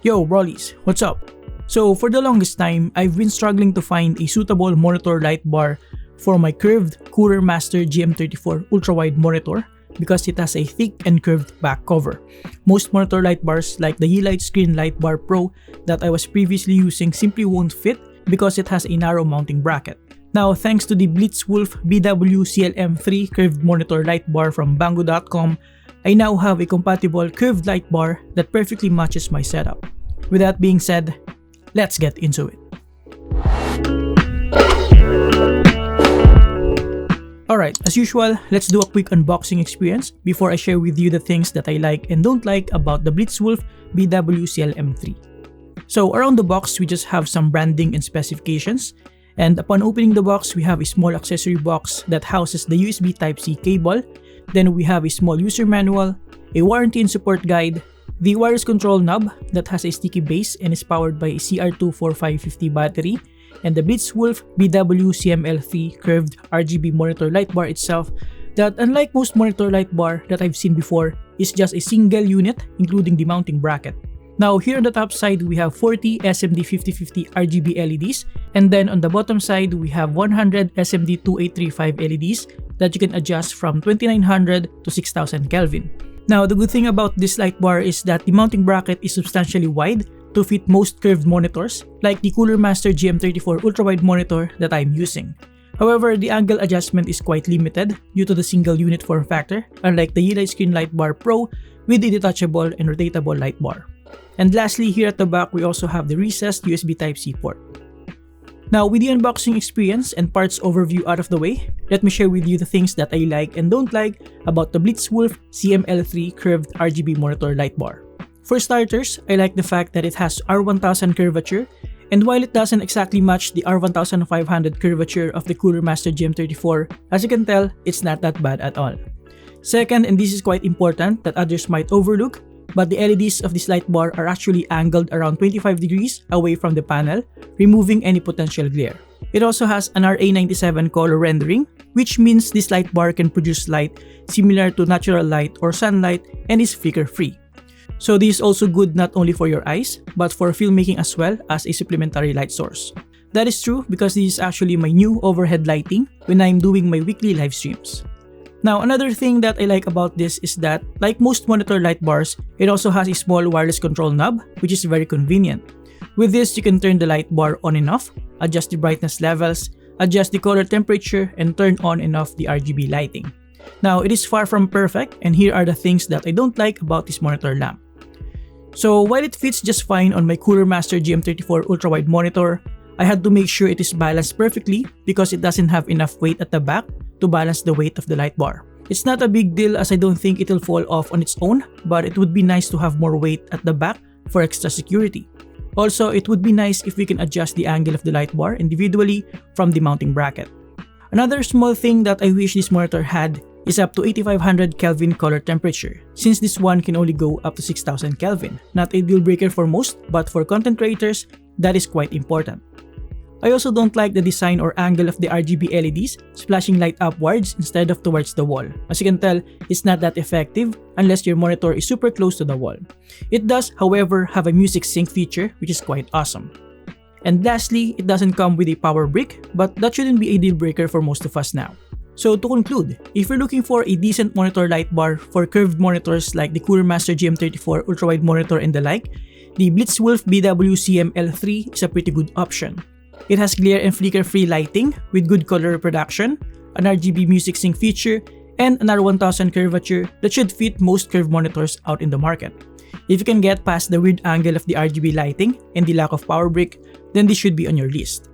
Yo Brollies, what's up? So for the longest time, I've been struggling to find a suitable monitor light bar for my curved Cooler Master GM34 ultrawide monitor because it has a thick and curved back cover. Most monitor light bars like the Yeelight Screen Light Bar Pro that I was previously using simply won't fit because it has a narrow mounting bracket. Now, thanks to the BlitzWolf BW-CML3 curved monitor light bar from Banggood.com, I now have a compatible curved light bar that perfectly matches my setup. With that being said, let's get into it. Alright, as usual, let's do a quick unboxing experience before I share with you the things that I like and don't like about the BlitzWolf BW-CML3. So around the box, we just have some branding and specifications. And upon opening the box, we have a small accessory box that houses the USB Type-C cable. Then we have a small user manual, a warranty and support guide, the wireless control knob that has a sticky base and is powered by a CR24550 battery, and the BlitzWolf BW-CML3 curved RGB monitor light bar itself that, unlike most monitor light bar that I've seen before, is just a single unit including the mounting bracket. Now here on the top side, we have 40 SMD 5050 RGB LEDs, and then on the bottom side, we have 100 SMD 2835 LEDs that you can adjust from 2900 to 6000 Kelvin. Now the good thing about this light bar is that the mounting bracket is substantially wide to fit most curved monitors, like the Cooler Master GM34 ultrawide monitor that I'm using. However, the angle adjustment is quite limited due to the single unit form factor, unlike the Yeelight Screen Light Bar Pro with the detachable and rotatable light bar. And lastly, here at the back, we also have the recessed USB Type-C port. Now, with the unboxing experience and parts overview out of the way, let me share with you the things that I like and don't like about the BlitzWolf CML3 curved RGB monitor light bar. For starters, I like the fact that it has R1000 curvature, and while it doesn't exactly match the R1500 curvature of the Cooler Master GM34, as you can tell, it's not that bad at all. Second, and this is quite important that others might overlook, but the LEDs of this light bar are actually angled around 25 degrees away from the panel, removing any potential glare. It also has an RA97 color rendering, which means this light bar can produce light similar to natural light or sunlight and is flicker-free. So this is also good not only for your eyes, but for filmmaking as well as a supplementary light source. That is true because this is actually my new overhead lighting when I'm doing my weekly live streams. Now, another thing that I like about this is that, like most monitor light bars, it also has a small wireless control knob, which is very convenient. With this, you can turn the light bar on and off, adjust the brightness levels, adjust the color temperature, and turn on and off the RGB lighting. Now, it is far from perfect, and here are the things that I don't like about this monitor lamp. So, while it fits just fine on my Cooler Master GM34 ultrawide monitor, I had to make sure it is balanced perfectly because it doesn't have enough weight at the back to balance the weight of the light bar. It's not a big deal as I don't think it'll fall off on its own, but it would be nice to have more weight at the back for extra security. Also, it would be nice if we can adjust the angle of the light bar individually from the mounting bracket. Another small thing that I wish this monitor had is up to 8500 Kelvin color temperature, since this one can only go up to 6000 Kelvin. Not a deal breaker for most, but for content creators, that is quite important. I also don't like the design or angle of the RGB LEDs splashing light upwards instead of towards the wall. As you can tell, it's not that effective unless your monitor is super close to the wall. It does, however, have a music sync feature, which is quite awesome. And lastly, it doesn't come with a power brick, but that shouldn't be a deal breaker for most of us now. So to conclude, if you're looking for a decent monitor light bar for curved monitors like the Cooler Master GM34 ultrawide monitor and the like, the BlitzWolf BW-CML3 is a pretty good option. It has glare and flicker-free lighting with good color reproduction, an RGB music sync feature, and an R1000 curvature that should fit most curved monitors out in the market. If you can get past the weird angle of the RGB lighting and the lack of power brick, then this should be on your list.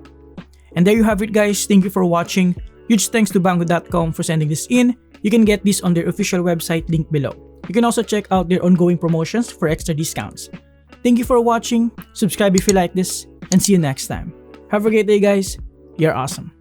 And there you have it guys, thank you for watching. Huge thanks to Banggood.com for sending this in. You can get this on their official website linked below. You can also check out their ongoing promotions for extra discounts. Thank you for watching, subscribe if you like this, and see you next time. Have a great day guys, you're awesome.